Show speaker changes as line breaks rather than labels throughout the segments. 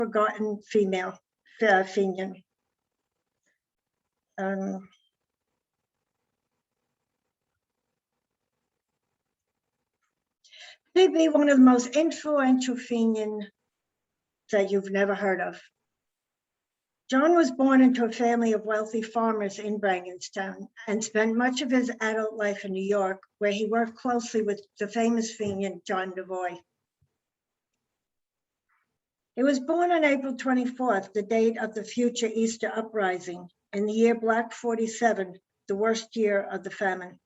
forgotten female, Fenian. He'd be one of the most influential Fenian that you've never heard of. John was born into a family of wealthy farmers in Brangenstown and spent much of his adult life in New York, where he worked closely with the famous Fenian John Devoy. He was born on April 24th, the date of the future Easter uprising, in the year Black 47, the worst year of the famine.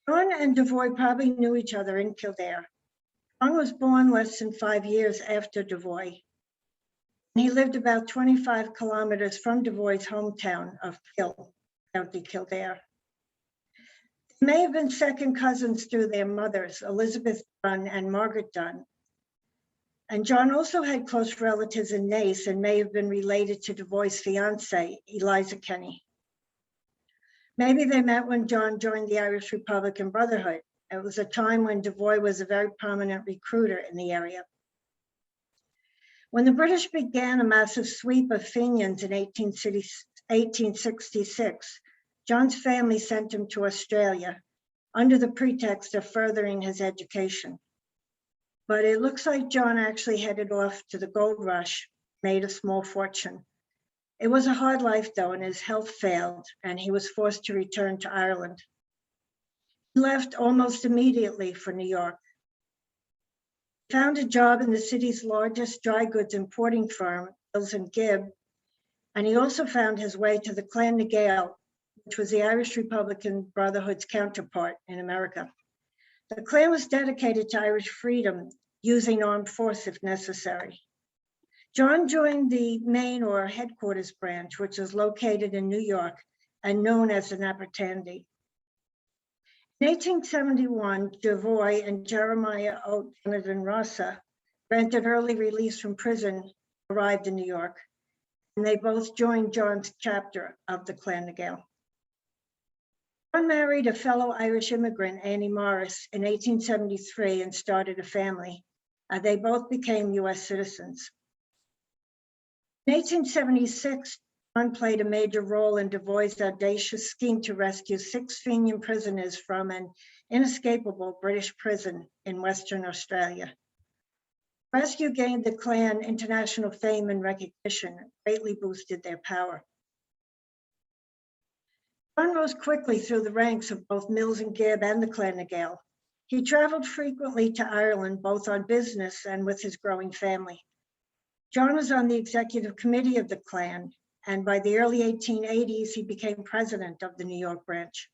John and Devoy probably knew each other in Kildare. John was born less than 5 years after Devoy. He lived about 25 kilometers from Devoy's hometown of Kill, County Kildare. They may have been second cousins through their mothers, Elizabeth Dunn and Margaret Dunn. And John also had close relatives in Naas and may have been related to Devoy's fiancée, Eliza Kenny. Maybe they met when John joined the Irish Republican Brotherhood. It was a time when Devoy was a very prominent recruiter in the area. When the British began a massive sweep of Fenians in 1866, John's family sent him to Australia under the pretext of furthering his education. But it looks like John actually headed off to the gold rush, made a small fortune. It was a hard life though, and his health failed, and he was forced to return to Ireland. He left almost immediately for New York. He found a job in the city's largest dry goods importing firm, Mills & Gibb, and he also found his way to the Clan na Gael, which was the Irish Republican Brotherhood's counterpart in America. The Klan was dedicated to Irish freedom, using armed force if necessary. John joined the main or headquarters branch, which is located in New York and known as the Nappertandy. In 1871, Devoy and Jeremiah O'Donovan Rossa, granted early release from prison, arrived in New York, and they both joined John's chapter of the Clan na Gael. John married a fellow Irish immigrant, Annie Morris, in 1873 and started a family. They both became US citizens. In 1876, John played a major role in Devoy's audacious scheme to rescue 6 Fenian prisoners from an inescapable British prison in Western Australia. The rescue gained the Klan international fame and recognition, greatly boosted their power. John rose quickly through the ranks of both Mills & Gibb and the Clan na Gael. He traveled frequently to Ireland, both on business and with his growing family. John was on the executive committee of the Klan, and by the early 1880s, he became president of the New York branch.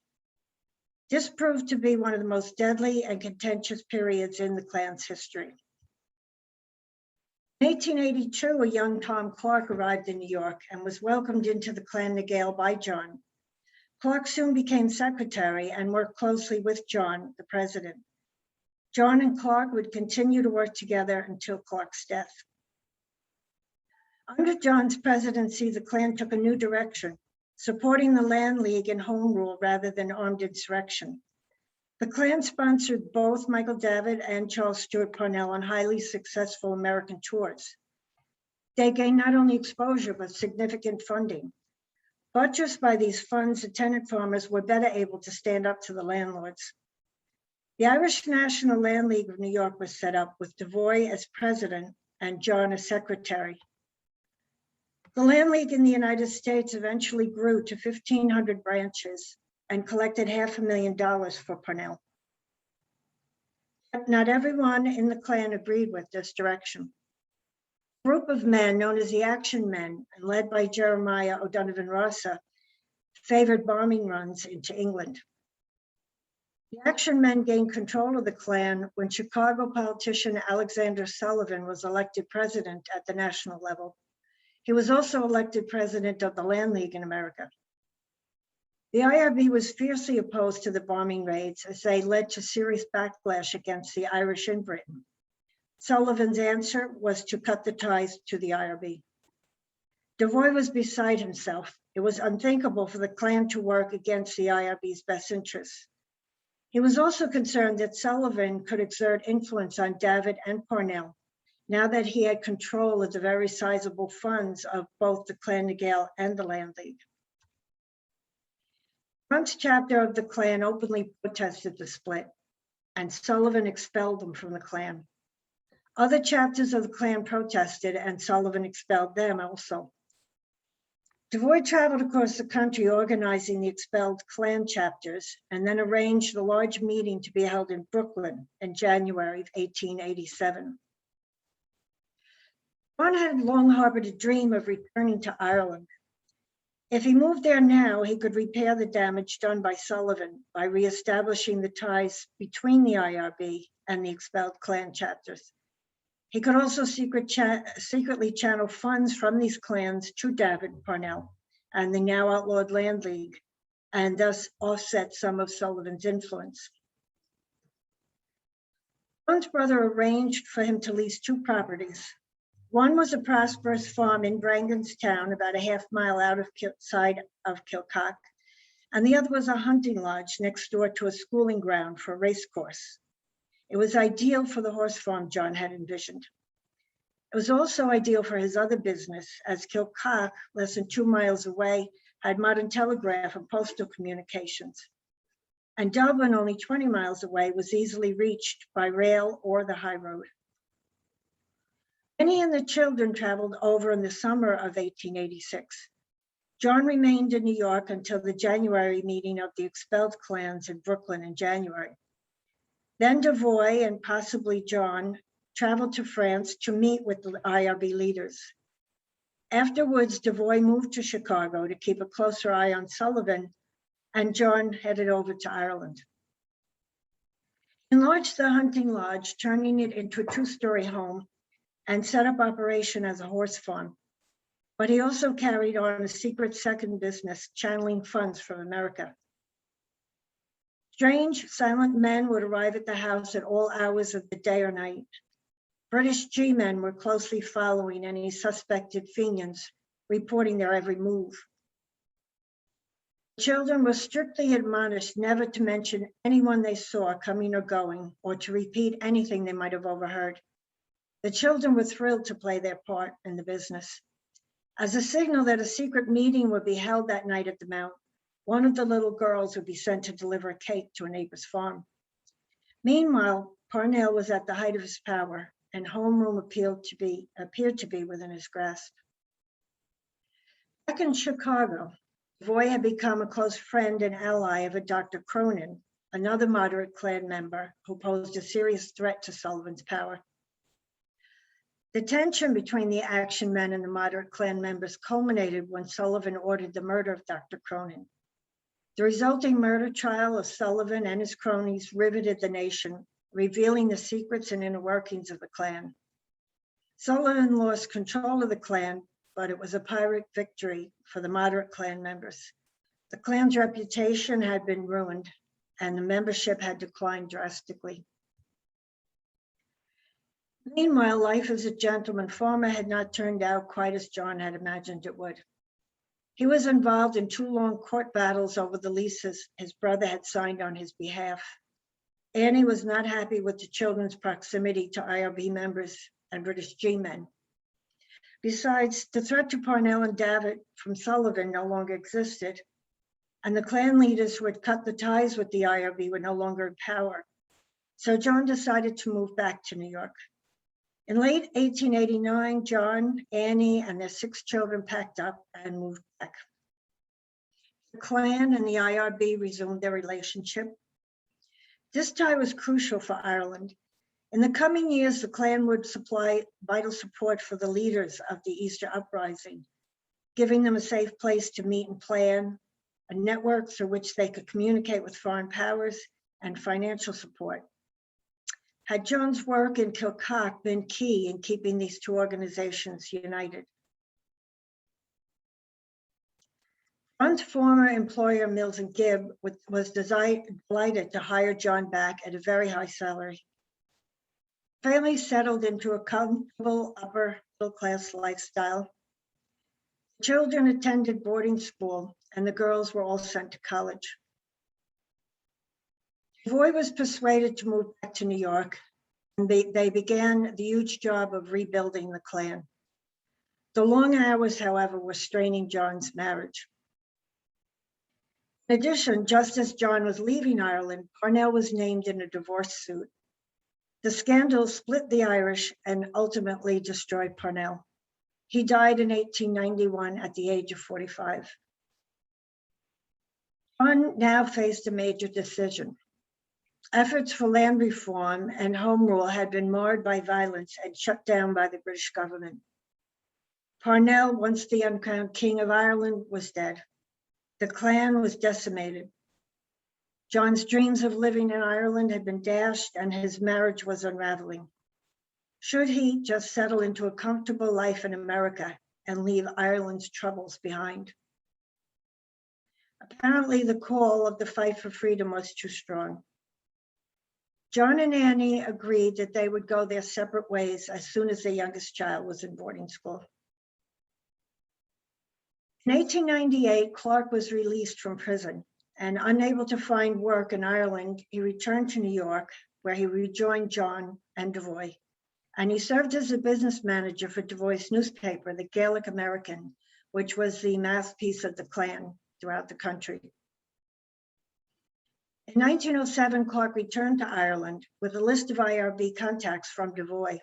This proved to be one of the most deadly and contentious periods in the Klan's history. In 1882, a young Tom Clark arrived in New York and was welcomed into the Clan na Gael by John. Clark soon became secretary and worked closely with John, the president. John and Clark would continue to work together until Clark's death. Under John's presidency, the Klan took a new direction, supporting the Land League and Home Rule rather than armed insurrection. The Klan sponsored both Michael Davitt and Charles Stewart Parnell on highly successful American tours. They gained not only exposure, but significant funding. Buttressed by these funds, the tenant farmers were better able to stand up to the landlords. The Irish National Land League of New York was set up with Devoy as president and John as secretary. The Land League in the United States eventually grew to 1,500 branches and collected $500,000 for Parnell. But not everyone in the Klan agreed with this direction. A group of men known as the Action Men, and led by Jeremiah O'Donovan Rossa, favored bombing runs into England. The Action Men gained control of the Klan when Chicago politician Alexander Sullivan was elected president at the national level. He was also elected president of the Land League in America. The IRB was fiercely opposed to the bombing raids as they led to serious backlash against the Irish in Britain. Sullivan's answer was to cut the ties to the IRB. Devoy was beside himself. It was unthinkable for the Klan to work against the IRB's best interests. He was also concerned that Sullivan could exert influence on Davitt and Parnell, now that he had control of the very sizable funds of both the Clan na Gael and the Land League. John's chapter of the Clan openly protested the split, and Sullivan expelled them from the Clan. Other chapters of the Clan protested, and Sullivan expelled them also. Devoy traveled across the country organizing the expelled Clan chapters, and then arranged a large meeting to be held in Brooklyn in January of 1887. John had long harbored a dream of returning to Ireland. If he moved there now, he could repair the damage done by Sullivan by reestablishing the ties between the IRB and the expelled Clan chapters. He could also secretly channel funds from these clans to David Parnell and the now outlawed Land League, and thus offset some of Sullivan's influence. John's brother arranged for him to lease two properties. One was a prosperous farm in Branganstown, about a half-mile outside of Kilcock, and the other was a hunting lodge next door to a schooling ground for a racecourse. It was ideal for the horse farm John had envisioned. It was also ideal for his other business, as Kilcock, less than 2 miles away, had modern telegraph and postal communications. And Dublin, only 20 miles away, was easily reached by rail or the high road. Annie and the children traveled over in the summer of 1886. John remained in New York until the January meeting of the expelled clans in Brooklyn in January. Then Devoy and possibly John traveled to France to meet with the IRB leaders. Afterwards, Devoy moved to Chicago to keep a closer eye on Sullivan, and John headed over to Ireland. He enlarged the hunting lodge, turning it into a 2-story home, and set up operation as a horse farm. But he also carried on a secret second business, channeling funds from America. Strange, silent men would arrive at the house at all hours of the day or night. British G-men were closely following any suspected Fenians, reporting their every move. Children were strictly admonished never to mention anyone they saw coming or going, or to repeat anything they might have overheard. The children were thrilled to play their part in the business. As a signal that a secret meeting would be held that night at the Mount, one of the little girls would be sent to deliver a cake to a neighbor's farm. Meanwhile, Parnell was at the height of his power, and homeroom appeared to be within his grasp. Back in Chicago, Devoy had become a close friend and ally of a Dr. Cronin, another moderate Klan member who posed a serious threat to Sullivan's power. The tension between the action men and the moderate Klan members culminated when Sullivan ordered the murder of Dr. Cronin. The resulting murder trial of Sullivan and his cronies riveted the nation, revealing the secrets and inner workings of the Klan. Sullivan lost control of the Klan, but it was a Pyrrhic victory for the moderate Klan members. The Klan's reputation had been ruined, and the membership had declined drastically. Meanwhile, life as a gentleman farmer had not turned out quite as John had imagined it would. He was involved in 2 long court battles over the leases his brother had signed on his behalf. Annie was not happy with the children's proximity to IRB members and British G-men. Besides, the threat to Parnell and David from Sullivan no longer existed, and the Klan leaders who had cut the ties with the IRB were no longer in power. So John decided to move back to New York. In late 1889, John, Annie, and their 6 children packed up and moved back. The Klan and the IRB resumed their relationship. This tie was crucial for Ireland. In the coming years, the Klan would supply vital support for the leaders of the Easter Uprising, giving them a safe place to meet and plan, a network through which they could communicate with foreign powers, and financial support. Had John's work in Kilcock been key in keeping these 2 organizations united? John's former employer, Mills and Gibb, was delighted to hire John back at a very high salary. Family settled into a comfortable upper middle class lifestyle. Children attended boarding school, and the girls were all sent to college. Devoy was persuaded to move back to New York, And they began the huge job of rebuilding the clan. The long hours, however, were straining John's marriage. In addition, just as John was leaving Ireland, Parnell was named in a divorce suit. The scandal split the Irish and ultimately destroyed Parnell. He died in 1891 at the age of 45. John now faced a major decision. Efforts for land reform and home rule had been marred by violence and shut down by the British government. Parnell, once the uncrowned King of Ireland, was dead. The clan was decimated. John's dreams of living in Ireland had been dashed and his marriage was unraveling. Should he just settle into a comfortable life in America and leave Ireland's troubles behind? Apparently, the call of the fight for freedom was too strong. John and Annie agreed that they would go their separate ways as soon as their youngest child was in boarding school. In 1898, Clark was released from prison, and unable to find work in Ireland, he returned to New York, where he rejoined John and Devoy, and he served as a business manager for Devoy's newspaper, the Gaelic American, which was the mouthpiece of the clan throughout the country. In 1907, Clark returned to Ireland with a list of IRB contacts from Devoy.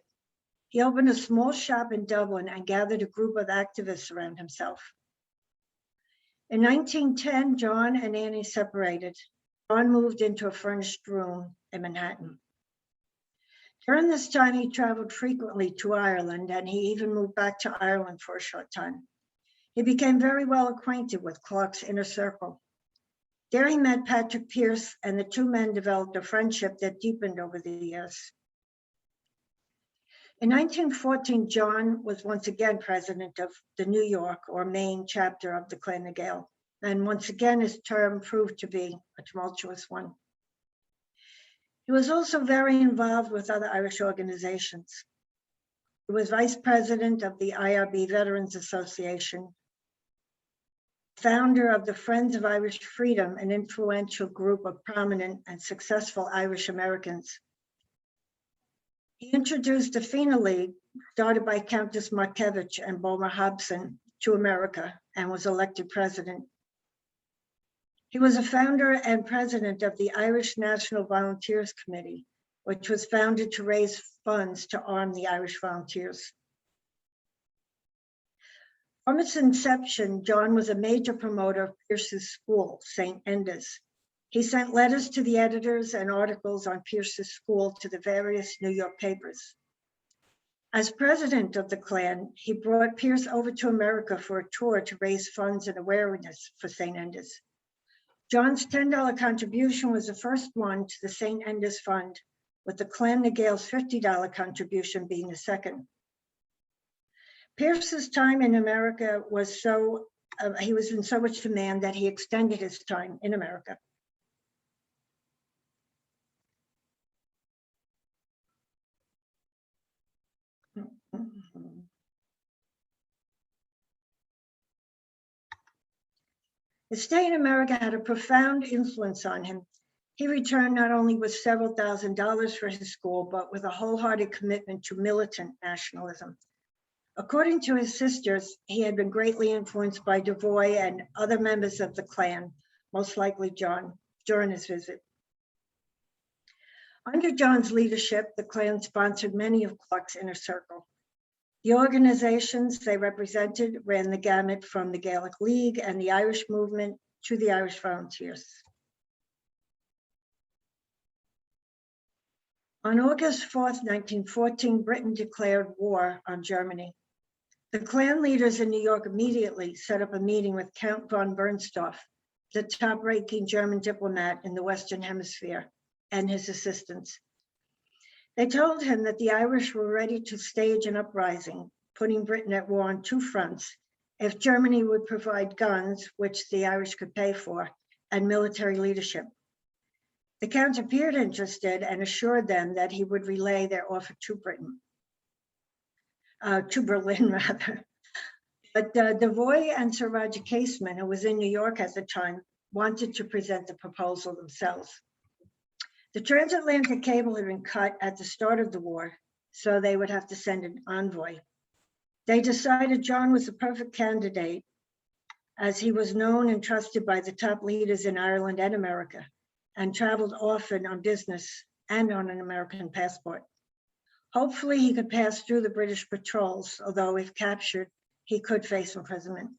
He opened a small shop in Dublin and gathered a group of activists around himself. In 1910, John and Annie separated. John moved into a furnished room in Manhattan. During this time, he traveled frequently to Ireland, and he even moved back to Ireland for a short time. He became very well acquainted with Clark's inner circle. There he met Patrick Pearse, and the two men developed a friendship that deepened over the years. In 1914, John was once again president of the New York or Maine chapter of the Clan na Gael, and once again his term proved to be a tumultuous one. He was also very involved with other Irish organizations. He was vice president of the IRB Veterans Association, founder of the Friends of Irish Freedom, an influential group of prominent and successful Irish Americans. He introduced the Fenian League, started by Countess Markievicz and Bulmer Hobson, to America and was elected president. He was a founder and president of the Irish National Volunteers Committee, which was founded to raise funds to arm the Irish volunteers. From its inception, John was a major promoter of Pearse's school, St. Enda's. He sent letters to the editors and articles on Pearse's school to the various New York papers. As president of the clan, he brought Pearse over to America for a tour to raise funds and awareness for St. Enda's. John's $10 contribution was the first one to the St. Enda's Fund, with the Clan na Gael's $50 contribution being the second. Pearse's time in America was he was in so much demand that he extended his time in America. His stay in America had a profound influence on him. He returned not only with several $1,000s for his school, but with a wholehearted commitment to militant nationalism. According to his sisters, he had been greatly influenced by Devoy and other members of the clan, most likely John, during his visit. Under John's leadership, the clan sponsored many of Clark's inner circle. The organizations they represented ran the gamut from the Gaelic League and the Irish Movement to the Irish Volunteers. On August 4th, 1914, Britain declared war on Germany. The clan leaders in New York immediately set up a meeting with Count von Bernstorff, the top-ranking German diplomat in the Western Hemisphere, and his assistants. They told him that the Irish were ready to stage an uprising, putting Britain at war on two fronts, if Germany would provide guns, which the Irish could pay for, and military leadership. The Count appeared interested and assured them that he would relay their offer to Berlin rather. But Devoy and Sir Roger Casement, who was in New York at the time, wanted to present the proposal themselves. The transatlantic cable had been cut at the start of the war, so they would have to send an envoy. They decided John was the perfect candidate, as he was known and trusted by the top leaders in Ireland and America, and traveled often on business and on an American passport. Hopefully he could pass through the British patrols, although if captured, he could face imprisonment.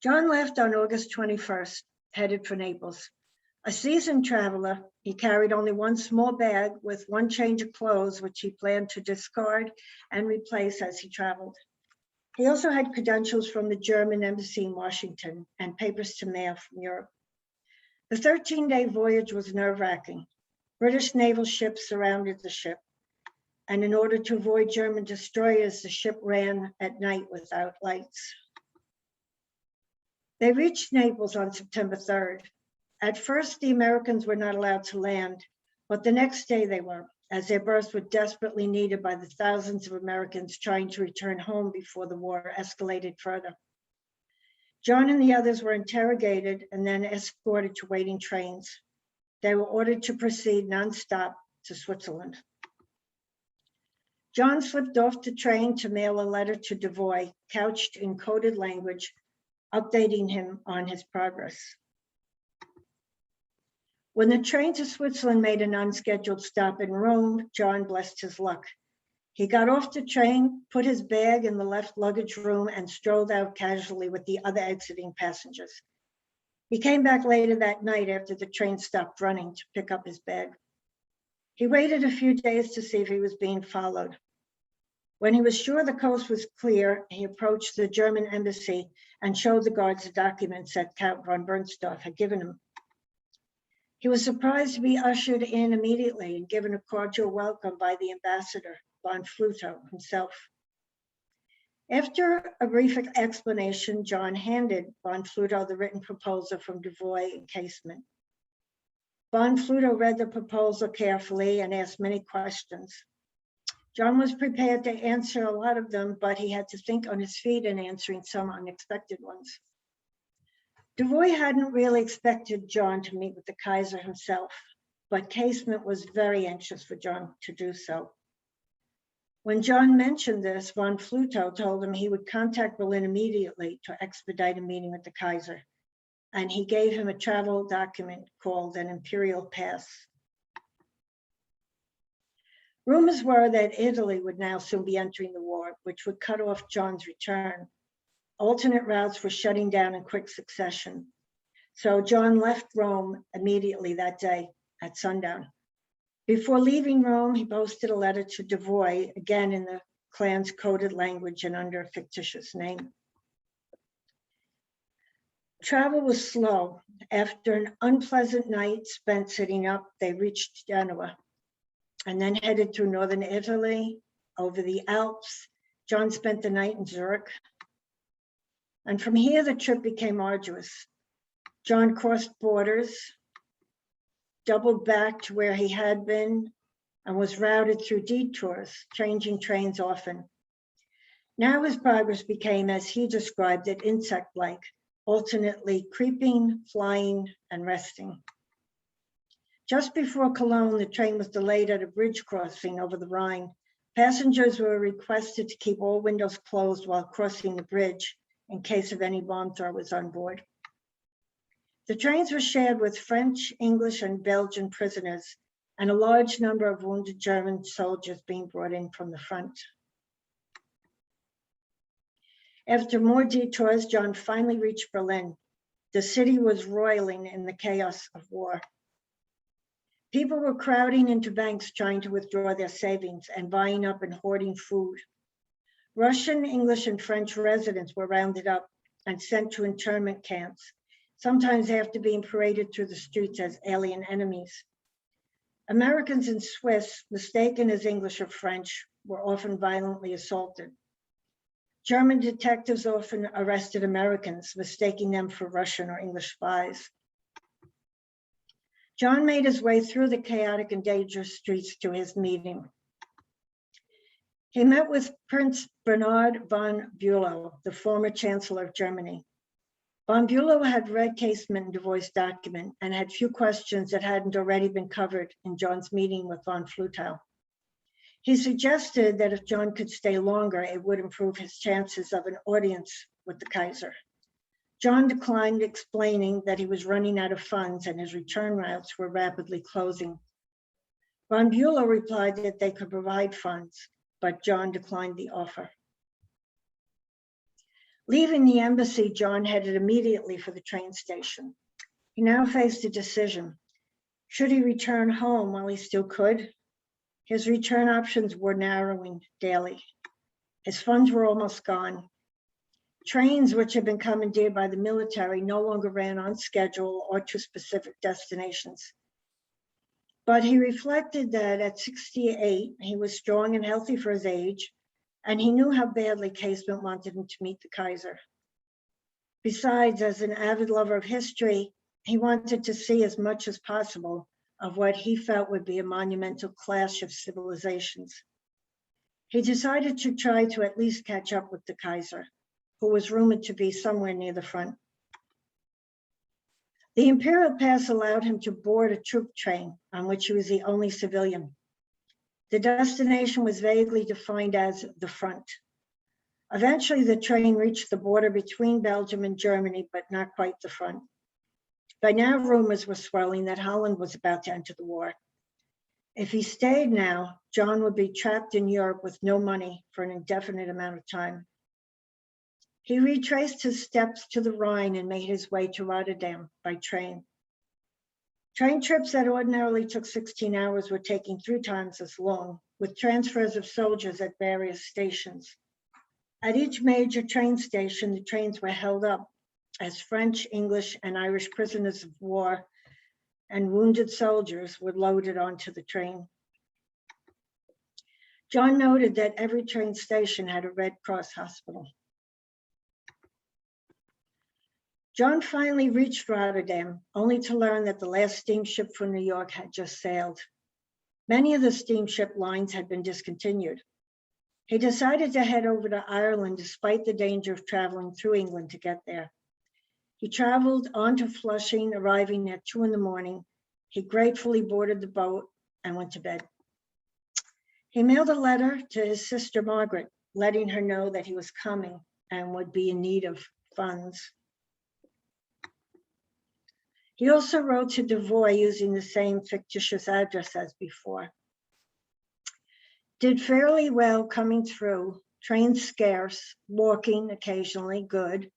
John left on August 21st, headed for Naples. A seasoned traveler, he carried only one small bag with one change of clothes, which he planned to discard and replace as he traveled. He also had credentials from the German embassy in Washington and papers to mail from Europe. The 13-day voyage was nerve-wracking. British naval ships surrounded the ship, and in order to avoid German destroyers, the ship ran at night without lights. They reached Naples on September 3rd. At first, the Americans were not allowed to land, but the next day they were, as their berths were desperately needed by the thousands of Americans trying to return home before the war escalated further. John and the others were interrogated and then escorted to waiting trains. They were ordered to proceed nonstop to Switzerland. John slipped off the train to mail a letter to Devoy, couched in coded language, updating him on his progress. When the train to Switzerland made an unscheduled stop in Rome, John blessed his luck. He got off the train, put his bag in the left luggage room, and strolled out casually with the other exiting passengers. He came back later that night after the train stopped running to pick up his bag. He waited a few days to see if he was being followed. When he was sure the coast was clear, he approached the German embassy and showed the guards the documents that Count von Bernstorff had given him. He was surprised to be ushered in immediately and given a cordial welcome by the ambassador, von Flutow himself. After a brief explanation, John handed von Flutow the written proposal from Devoy encasement. Von Flutow read the proposal carefully and asked many questions. John was prepared to answer a lot of them, but he had to think on his feet in answering some unexpected ones. Devoy hadn't really expected John to meet with the Kaiser himself, but Casement was very anxious for John to do so. When John mentioned this, von Flutow told him he would contact Berlin immediately to expedite a meeting with the Kaiser, and he gave him a travel document called an imperial pass. Rumors were that Italy would now soon be entering the war, which would cut off John's return. Alternate routes were shutting down in quick succession. So John left Rome immediately that day at sundown. Before leaving Rome, he posted a letter to Devoy, again in the clan's coded language and under a fictitious name. Travel was slow. After an unpleasant night spent sitting up, they reached Genoa and then headed through northern Italy, over the Alps. John spent the night in Zurich. And from here, the trip became arduous. John crossed borders, doubled back to where he had been, and was routed through detours, changing trains often. Now his progress became, as he described it, insect-like, alternately creeping, flying, and resting. Just before Cologne, the train was delayed at a bridge crossing over the Rhine. Passengers were requested to keep all windows closed while crossing the bridge in case of any bomb throwers on board. The trains were shared with French, English, and Belgian prisoners, and a large number of wounded German soldiers being brought in from the front. After more detours, John finally reached Berlin. The city was roiling in the chaos of war. People were crowding into banks trying to withdraw their savings and buying up and hoarding food. Russian, English, and French residents were rounded up and sent to internment camps, sometimes after being paraded through the streets as alien enemies. Americans and Swiss, mistaken as English or French, were often violently assaulted. German detectives often arrested Americans, mistaking them for Russian or English spies. John made his way through the chaotic and dangerous streets to his meeting. He met with Prince Bernhard von Bülow, the former Chancellor of Germany. Von Bülow had read Casement and Devoy's document and had few questions that hadn't already been covered in John's meeting with von Flutau. He suggested that if John could stay longer, it would improve his chances of an audience with the Kaiser. John declined, explaining that he was running out of funds and his return routes were rapidly closing. Von Bülow replied that they could provide funds, but John declined the offer. Leaving the embassy, John headed immediately for the train station. He now faced a decision. Should he return home while he still could? His return options were narrowing daily. His funds were almost gone. Trains, which had been commandeered by the military, no longer ran on schedule or to specific destinations. But he reflected that at 68, he was strong and healthy for his age, and he knew how badly Casement wanted him to meet the Kaiser. Besides, as an avid lover of history, he wanted to see as much as possible of what he felt would be a monumental clash of civilizations. He decided to try to at least catch up with the Kaiser, who was rumored to be somewhere near the front. The Imperial Pass allowed him to board a troop train on which he was the only civilian. The destination was vaguely defined as the front. Eventually, the train reached the border between Belgium and Germany, but not quite the front. By now, rumors were swirling that Holland was about to enter the war. If he stayed now, John would be trapped in Europe with no money for an indefinite amount of time. He retraced his steps to the Rhine and made his way to Rotterdam by train. Train trips that ordinarily took 16 hours were taking 3 times as long, with transfers of soldiers at various stations. At each major train station, the trains were held up as French, English, and Irish prisoners of war and wounded soldiers were loaded onto the train. John noted that every train station had a Red Cross hospital. John finally reached Rotterdam, only to learn that the last steamship from New York had just sailed. Many of the steamship lines had been discontinued. He decided to head over to Ireland despite the danger of traveling through England to get there. He traveled on to Flushing, arriving at 2 in the morning. He gratefully boarded the boat and went to bed. He mailed a letter to his sister Margaret, letting her know that he was coming and would be in need of funds. He also wrote to Devoy using the same fictitious address as before. Did fairly well coming through, trains scarce, walking occasionally good,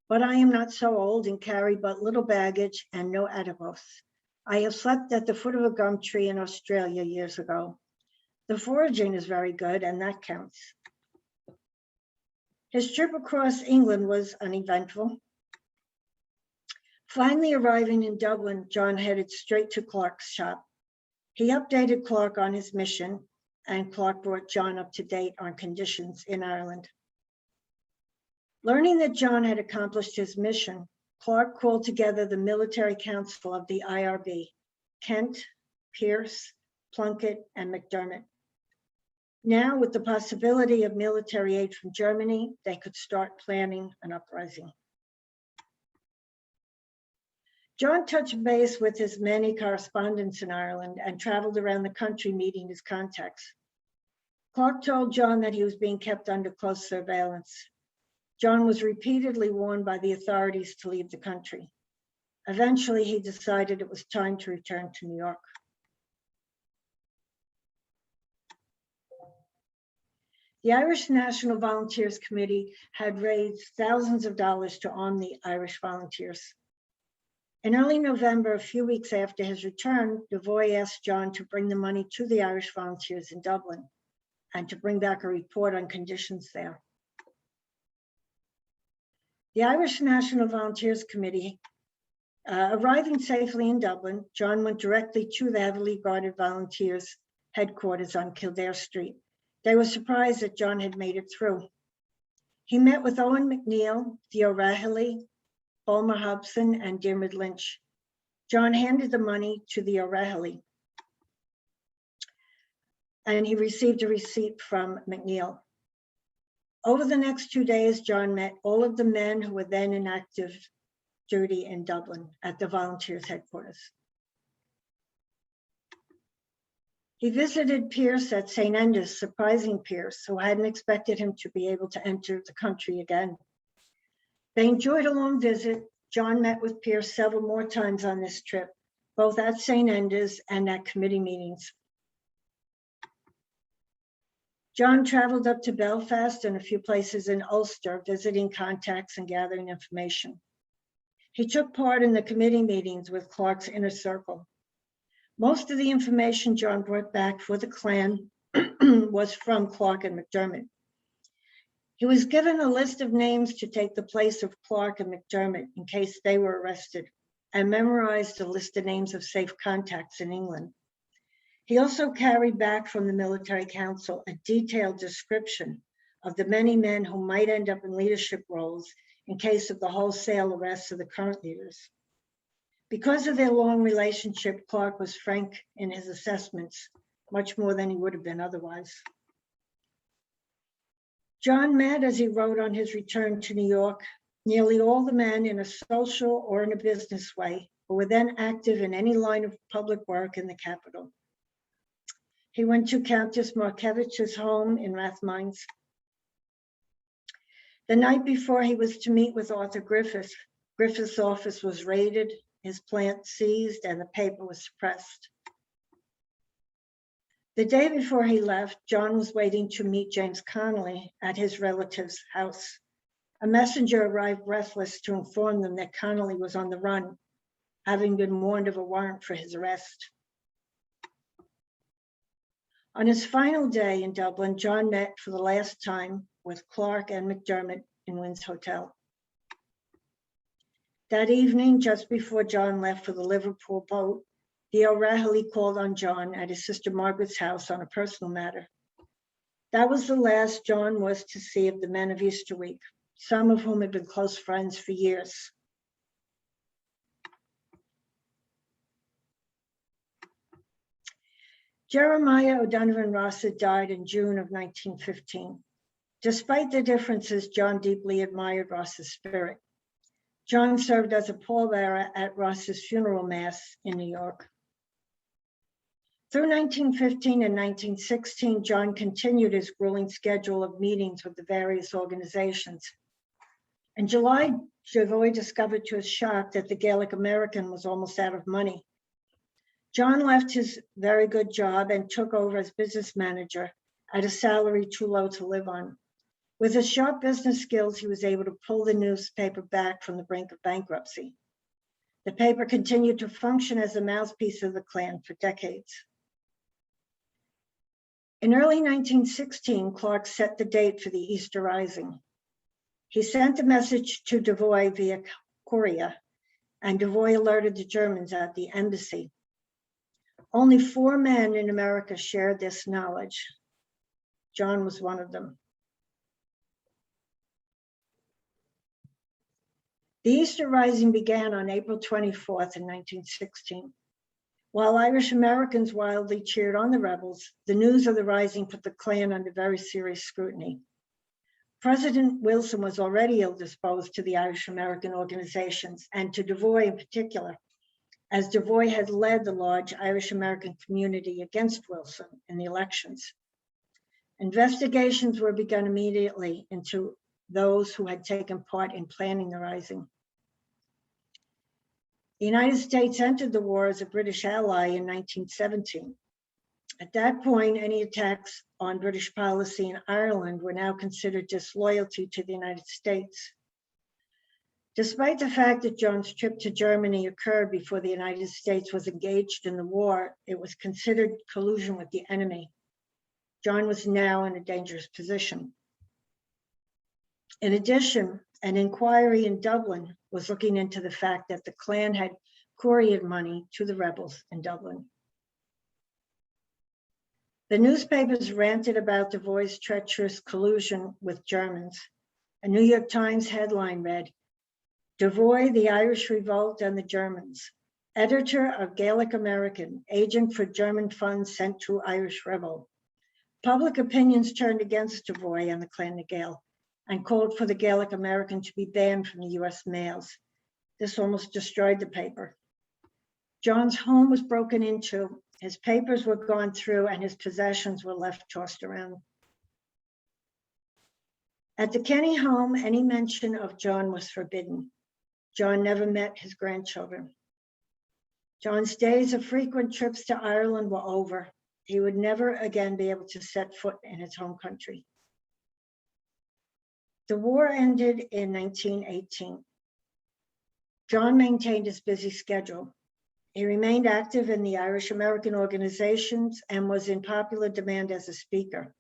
but I am not so old and carry but little baggage and no adipose. I have slept at the foot of a gum tree in Australia years ago. The foraging is very good, and that counts. His trip across England was uneventful. Finally arriving in Dublin, John headed straight to Clark's shop. He updated Clark on his mission, and Clark brought John up to date on conditions in Ireland. Learning that John had accomplished his mission, Clark called together the military council of the IRB, Kent, Pierce, Plunkett, and McDermott. Now, with the possibility of military aid from Germany, they could start planning an uprising. John touched base with his many correspondents in Ireland and traveled around the country meeting his contacts. Clark told John that he was being kept under close surveillance. John was repeatedly warned by the authorities to leave the country. Eventually, he decided it was time to return to New York. The Irish National Volunteers Committee had raised thousands of dollars to arm the Irish volunteers. In early November, a few weeks after his return, Devoy asked John to bring the money to the Irish volunteers in Dublin and to bring back a report on conditions there. The Irish National Volunteers Committee, arriving safely in Dublin, John went directly to the heavily guarded volunteers headquarters on Kildare Street. They were surprised that John had made it through. He met with Owen McNeill, the O'Rahilly, Bulmer Hobson, and Diarmuid Lynch. John handed the money to the O'Rahilly, and he received a receipt from McNeill. Over the next 2 days, John met all of the men who were then in active duty in Dublin at the Volunteers headquarters. He visited Pierce at St. Enda's, surprising Pierce, who hadn't expected him to be able to enter the country again. They enjoyed a long visit. John met with Pierce several more times on this trip, both at St. Enda's and at committee meetings. John traveled up to Belfast and a few places in Ulster, visiting contacts and gathering information. He took part in the committee meetings with Clark's inner circle. Most of the information John brought back for the Klan was from Clark and McDermott. He was given a list of names to take the place of Clark and McDermott in case they were arrested, and memorized a list of names of safe contacts in England. He also carried back from the Military Council a detailed description of the many men who might end up in leadership roles in case of the wholesale arrests of the current leaders. Because of their long relationship, Clark was frank in his assessments, much more than he would have been otherwise. John met, as he wrote on his return to New York, nearly all the men in a social or in a business way who were then active in any line of public work in the capital. He went to Countess Markevich's home in Rathmines. The night before he was to meet with Arthur Griffith, Griffith's office was raided, his plant seized, and the paper was suppressed. The day before he left, John was waiting to meet James Connolly at his relative's house. A messenger arrived breathless to inform them that Connolly was on the run, having been warned of a warrant for his arrest. On his final day in Dublin, John met for the last time with Clark and McDermott in Wynn's Hotel. That evening, just before John left for the Liverpool boat, the O'Rahilly called on John at his sister Margaret's house on a personal matter. That was the last John was to see of the men of Easter week, some of whom had been close friends for years. Jeremiah O'Donovan Rossett died in June of 1915. Despite the differences, John deeply admired Ross's spirit. John served as a pallbearer at Ross's funeral mass in New York. Through 1915 and 1916, John continued his grueling schedule of meetings with the various organizations. In July, Javoy discovered to his shock that the Gaelic American was almost out of money. John left his very good job and took over as business manager at a salary too low to live on. With his sharp business skills, he was able to pull the newspaper back from the brink of bankruptcy. The paper continued to function as a mouthpiece of the Klan for decades. In early 1916, Clark set the date for the Easter Rising. He sent a message to Devoy via courier, and Devoy alerted the Germans at the embassy. Only 4 men in America shared this knowledge. John was one of them. The Easter Rising began on April 24th in 1916. While Irish Americans wildly cheered on the rebels, the news of the rising put the Klan under very serious scrutiny. President Wilson was already ill-disposed to the Irish American organizations and to Devoy in particular, as Devoy had led the large Irish American community against Wilson in the elections. Investigations were begun immediately into those who had taken part in planning the rising. The United States entered the war as a British ally in 1917. At that point, any attacks on British policy in Ireland were now considered disloyalty to the United States. Despite the fact that John's trip to Germany occurred before the United States was engaged in the war, it was considered collusion with the enemy. John was now in a dangerous position. In addition, an inquiry in Dublin was looking into the fact that the Klan had couriered money to the rebels in Dublin. The newspapers ranted about Devoy's treacherous collusion with Germans. A New York Times headline read, "Devoy, the Irish Revolt and the Germans. Editor of Gaelic American, agent for German funds sent to Irish rebel." Public opinions turned against Devoy and the Clan na Gael and called for the Gaelic American to be banned from the US mails. This almost destroyed the paper. John's home was broken into, his papers were gone through, and his possessions were left tossed around. At the Kenny home, any mention of John was forbidden. John never met his grandchildren. John's days of frequent trips to Ireland were over. He would never again be able to set foot in his home country. The war ended in 1918. John maintained his busy schedule. He remained active in the Irish American organizations and was in popular demand as a speaker.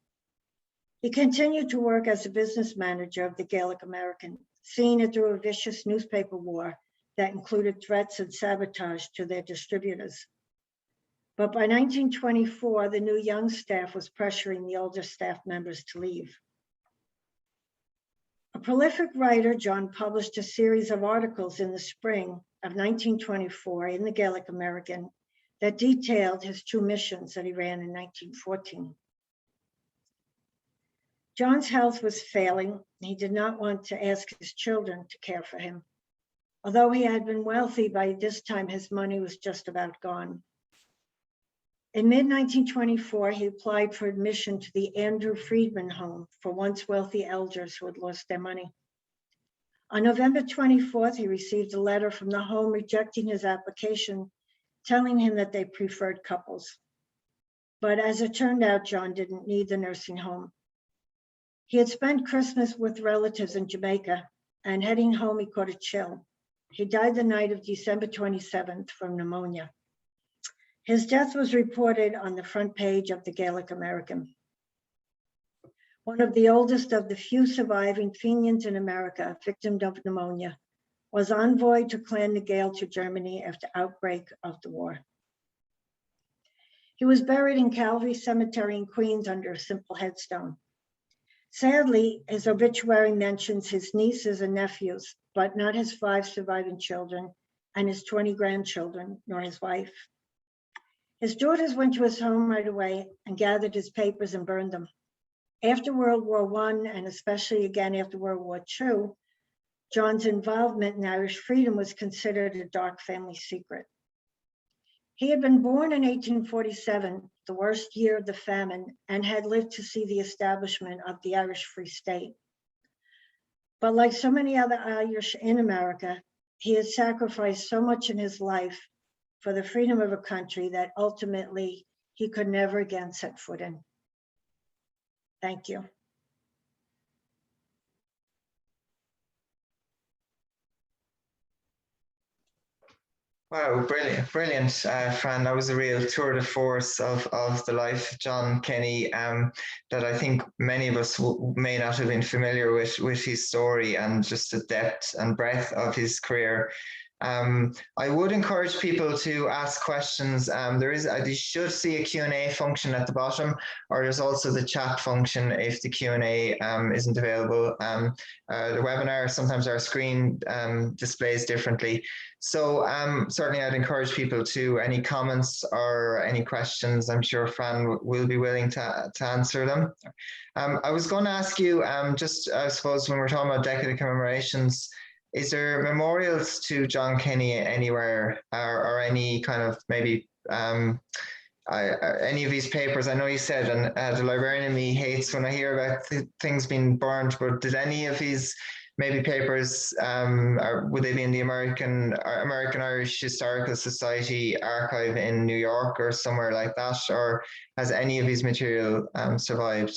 He continued to work as a business manager of the Gaelic American, seeing it through a vicious newspaper war that included threats and sabotage to their distributors. But by 1924, the new young staff was pressuring the older staff members to leave. A prolific writer, John published a series of articles in the spring of 1924 in the Gaelic American that detailed his two missions that he ran in 1914. John's health was failing. He did not want to ask his children to care for him. Although he had been wealthy, by this time his money was just about gone. In mid-1924, he applied for admission to the Andrew Friedman Home for once wealthy elders who had lost their money. On November 24th, he received a letter from the home rejecting his application, telling him that they preferred couples. But as it turned out, John didn't need the nursing home. He had spent Christmas with relatives in Jamaica, and heading home, he caught a chill. He died the night of December 27th from pneumonia. His death was reported on the front page of the Gaelic American. One of the oldest of the few surviving Fenians in America, victims of pneumonia, was envoy to Clan na Gael to Germany after outbreak of the war. He was buried in Calvary Cemetery in Queens under a simple headstone. Sadly, his obituary mentions his nieces and nephews, but not his 5 surviving children and his 20 grandchildren, nor his wife. His daughters went to his home right away and gathered his papers and burned them. After World War I, and especially again after World War II, John's involvement in Irish freedom was considered a dark family secret. He had been born in 1847, the worst year of the famine, and had lived to see the establishment of the Irish Free State. But like so many other Irish in America, he had sacrificed so much in his life for the freedom of a country that ultimately he could never again set foot in. Thank you.
Wow, brilliant, Fran. That was a real tour de force of the life of John Kenny that I think many of us may not have been familiar with his story and just the depth and breadth of his career. I would encourage people to ask questions. You should see a Q&A function at the bottom, or there's also the chat function if the Q&A isn't available. The webinar, sometimes our screen displays differently. So certainly I'd encourage people to, any comments or any questions, I'm sure Fran will be willing to answer them. I was going to ask you, just I suppose when we're talking about Decade of Commemorations, is there memorials to John Kenny anywhere, or any kind of maybe any of his papers? I know you said, and the librarian in me hates when I hear about things being burned, but did any of his maybe papers, or would they be in the American Irish Historical Society archive in New York or somewhere like that, or has any of his material survived?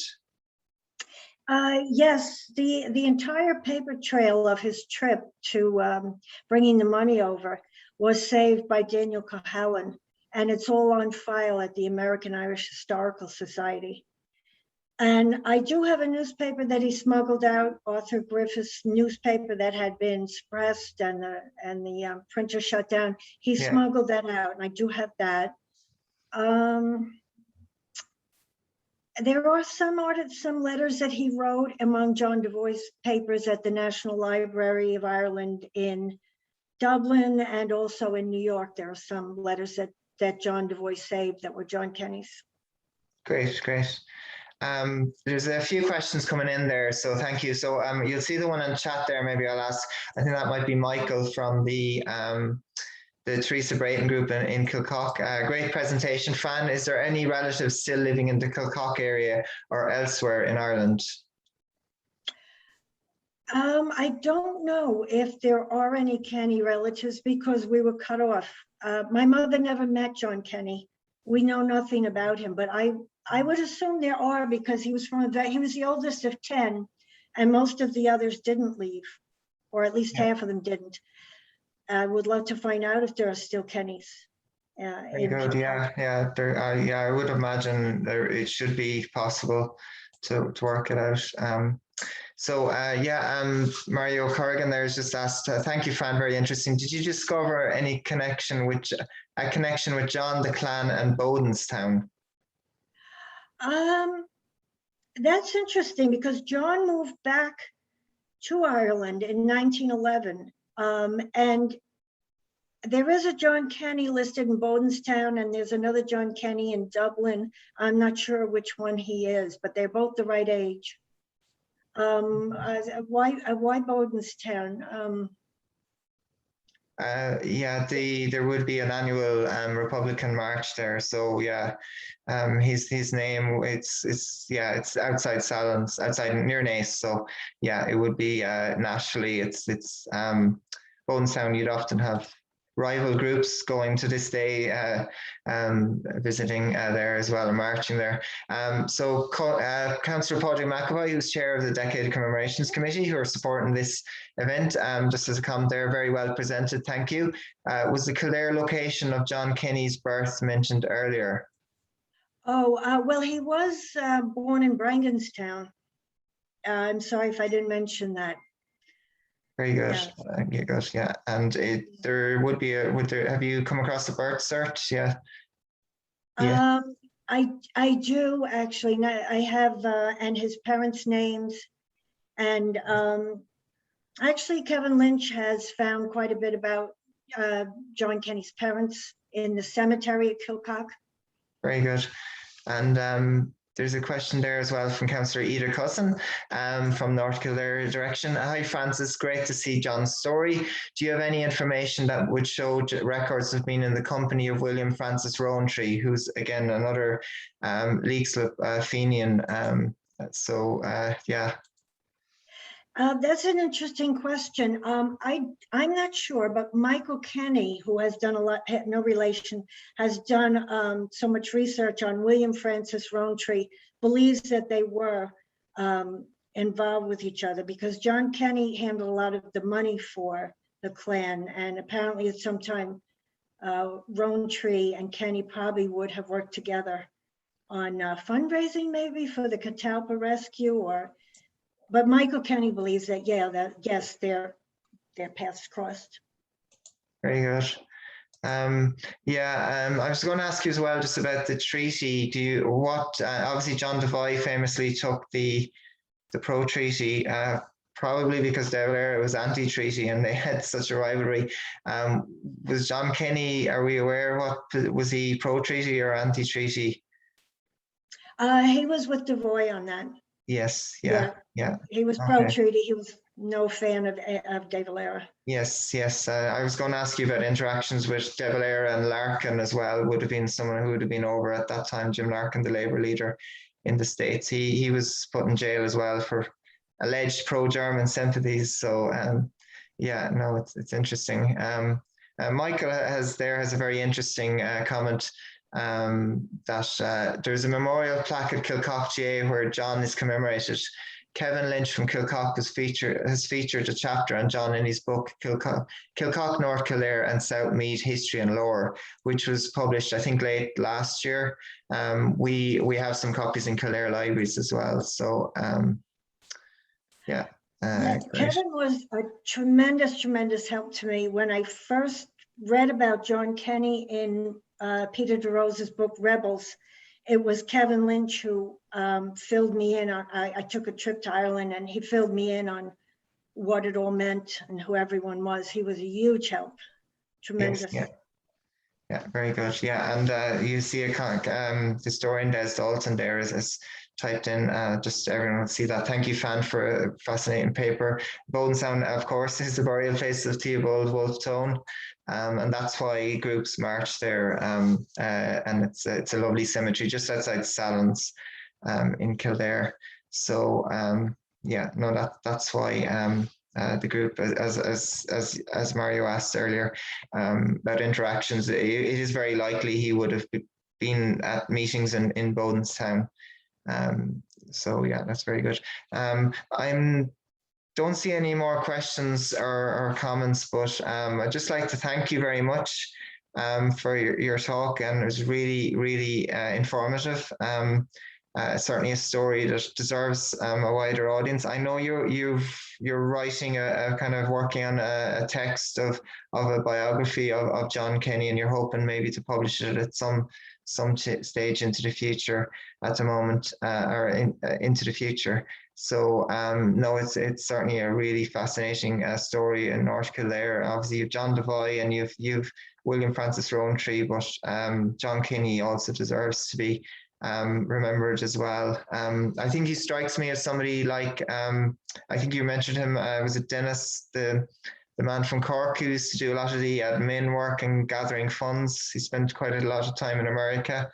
Yes, the entire paper trail of his trip to bringing the money over was saved by Daniel Cohalan, and it's all on file at the American Irish Historical Society. And I do have a newspaper that he smuggled out, Arthur Griffith's newspaper that had been suppressed and the printer shut down. He smuggled that out, and I do have that. There are some letters that he wrote among John Devoy's papers at the National Library of Ireland in Dublin and also in New York. There are some letters that John Devoy saved that were John Kenny's.
Great. There's a few questions coming in there, so thank you. So you'll see the one in chat there. Maybe I'll ask. I think that might be Michael from the Teresa Brayton group in Kilcock. Great presentation, Fran. Is there any relatives still living in the Kilcock area or elsewhere in Ireland?
I don't know if there are any Kenny relatives because we were cut off. My mother never met John Kenny. We know nothing about him, but I would assume there are because he was he was the oldest of 10, and most of the others didn't leave, or at least half of them didn't. I would love to find out if there are still Kennys.
Very good. Yeah, yeah. I would imagine it should be possible to work it out. Mario Corrigan there's just asked, thank you, Fran, very interesting. Did you discover any connection with John the Clan and Bodenstown?
That's interesting because John moved back to Ireland in 1911, and there is a John Kenny listed in Bodenstown, and there's another John Kenny in Dublin. I'm not sure which one he is, but they're both the right age. Why Bodenstown?
There would be an annual Republican march there. So yeah, his name it's outside Salins, outside near Naas. So yeah, it would be nationally. It's Bodenstown. You'd often have rival groups going to this day, visiting there as well and marching there. Councillor Padraig McAvoy, who's chair of the Decade Commemorations Committee, who are supporting this event, just as a comment there, very well presented, thank you. Was the Kildare location of John Kenny's birth mentioned earlier?
Well, he was born in Brangenstown. I'm sorry if I didn't mention that.
Very good. Yeah. Good. Yeah, and there would be have you come across the birth cert? Yeah.
Yeah. I do actually. I have and his parents' names, and actually Kevin Lynch has found quite a bit about John Kenny's parents in the cemetery at Kilcock.
Very good, and there's a question there as well from Councillor Ida Cousin from North Kildare direction. Hi, Francis. Great to see John's story. Do you have any information that would show records of being in the company of William Francis Rowntree, who's again another Leixlip Fenian? Yeah.
That's an interesting question. I'm not sure, but Michael Kenny, who has done a lot, no relation, has done so much research on William Francis Rowntree, believes that they were involved with each other because John Kenny handled a lot of the money for the clan, and apparently at some time Rowntree and Kenny probably would have worked together on fundraising, maybe for the Catalpa rescue, but Michael Kenny believes that, yes, their paths crossed.
Very good. I was going to ask you as well just about the treaty. Obviously John Devine famously took the pro-treaty, probably because De Valera was anti-treaty and they had such a rivalry. Was John Kenny, are we aware was he pro-treaty or anti-treaty?
He was with Devoy on that.
Yes, yeah.
He was pro-treaty. He was no fan of De Valera.
Yes. I was going to ask you about interactions with De Valera and Larkin as well. Would have been someone who would have been over at that time, Jim Larkin, the Labour leader in the States. He was put in jail as well for alleged pro-German sympathies. So it's interesting. Michael has a very interesting comment. That there's a memorial plaque at Kilcock GA where John is commemorated. Kevin Lynch from Kilcock has featured a chapter on John in his book Kilcock, North Kildare and South Meath History and Lore, which was published I think late last year. We have some copies in Kildare libraries as well. So
Kevin was a tremendous help to me when I first read about John Kenny in Peter DeRosa's book Rebels. It was Kevin Lynch who filled me in on, I took a trip to Ireland and he filled me in on what it all meant and who everyone was. He was a huge help, tremendous.
Yes, Yeah, very good. Yeah, and you see historian Des Dalton there is typed in. Just everyone will see that. Thank you, Fan, for a fascinating paper. Bodenstown, of course, is the burial place of Theobald Wolfe Tone, and that's why groups march there. And it's a lovely cemetery just outside Salons, in Kildare. So yeah, no, that's why. The group, as Mario asked earlier, about interactions, it is very likely he would have been at meetings in Bodenstown. Um, so yeah, that's very good. I'm don't see any more questions or comments, but I'd just like to thank you very much for your talk, and it was really informative. Certainly a story that deserves a wider audience. I know you're writing a kind of working on a text of a biography of John Kenny, and you're hoping maybe to publish it at some stage into the future at the moment, into the future. So no, it's certainly a really fascinating story in North Kildare. Obviously, you've John Devoy and you've William Francis Rowntree, but John Kinney also deserves to be remembered as well. I think he strikes me as somebody like I think you mentioned him. Was it Dennis, the man from Cork who used to do a lot of the admin work and gathering funds? He spent quite a lot of time in America.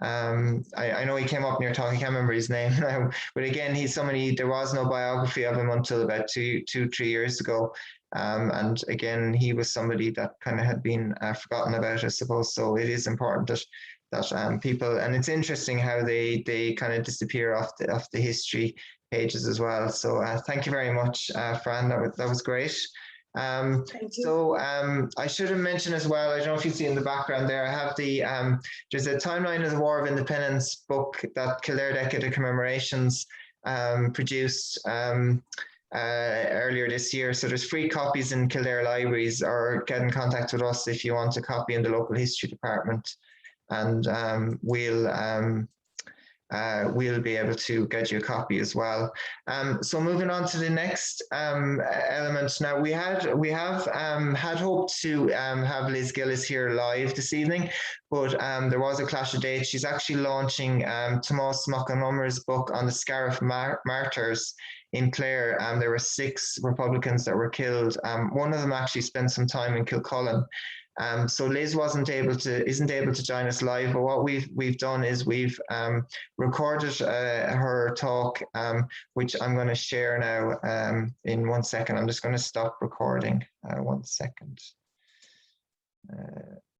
I know he came up in your talk. I can't remember his name now, but again, he's somebody. There was no biography of him until about 3 years ago, and again, he was somebody that kind of had been forgotten about, I suppose. So it is important that people, and it's interesting how they kind of disappear off the history pages as well. So thank you very much, Fran. That was great. So I should have mentioned as well, I don't know if you see in the background there, I have there's a timeline of the War of Independence book that Kildare Decade of Commemorations produced earlier this year. So there's free copies in Kildare libraries, or get in contact with us if you want a copy in the local history department. And we'll be able to get you a copy as well. So moving on to the next element. Now we have had hoped to have Liz Gillis here live this evening, but there was a clash of dates. She's actually launching Tomás Mac-An-Umar's book on the Scariff Martyrs in Clare. There were 6 Republicans that were killed. One of them actually spent some time in Kilcullen. So Liz isn't able to join us live, but what we've done is we've recorded her talk, which I'm going to share now in 1 second. I'm just going to stop recording 1 second.